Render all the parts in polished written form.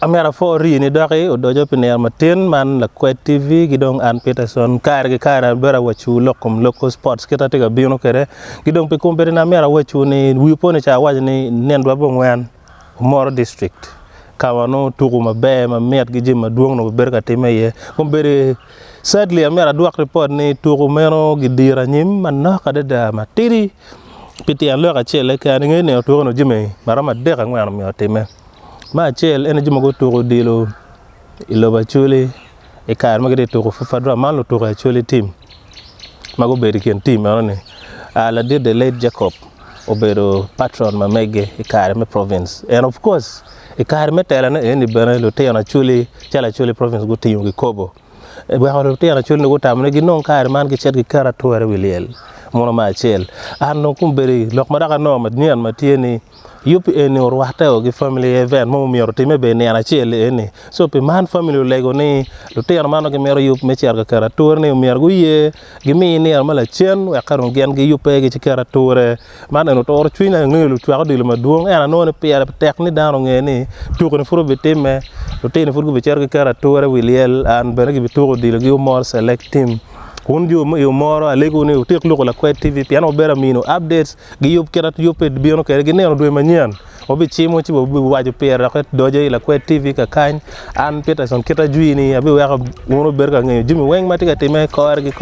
Amera for ni daki odojo piner matin man Lakwed TV gidong an Peterson kara bera wachu local sports kita tiga bino kere gidong pe kumpere na mera wachu ni wipone cha waje ni nendwa bongwan Moro district kawano tuku mabe met gijim maduong no berka time ye kumbere sadly amera duak report ni tuku mero gidira nyim manno kadeda matiri piti an loka chele ka ngene tuku no jime marama deka ngwana mi otime ma chel ene juma go tuku dilo iloba Acholi e kar magede tuku fafadra man lo tuku Acholi team mago beri ken team anone ala did the late Jacob obero patron mamege e kar me province and of course e kar me tela na eni bana lo te na Acholi chala Acholi province go te yungi kobo e ba ho te na Acholi go tamne gi non kar man gi chet gi kara tore wiliel mono ma chel an no kumberi lok madaka no ma nian matieni yup eni or wahta o gi family event mo mi ortime be ne ana chel eni so pe man family lego ni lo te na mano gi mero yup me cher ga kara tore ne mi argu ye gi mi ni mala chen wa karon gen gi yup e gi kara tore man no tor twina ngi lu twa di lo maduong ana no ne per tek ni dano ngeni tu ko ne furo be time lo te ne furo be cher ga kara tore wiliel an be gi tu di lo gi more select team kunju yo moro alego ne utek loko Lakwed TV piano bera mino updates gi yup kerat yupe biono kere gi neno dwe manyan obi chimo chibo bi wajo pera ket doje Lakwed TV ka kany an Peterson keta juini abi waka wono berka ngeyo jimi weng matiga time kore gi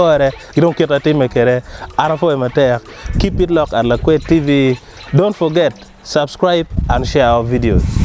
don keta time kere ana fo e matek keep it locked at Lakwed TV. Don't forget subscribe and share our videos.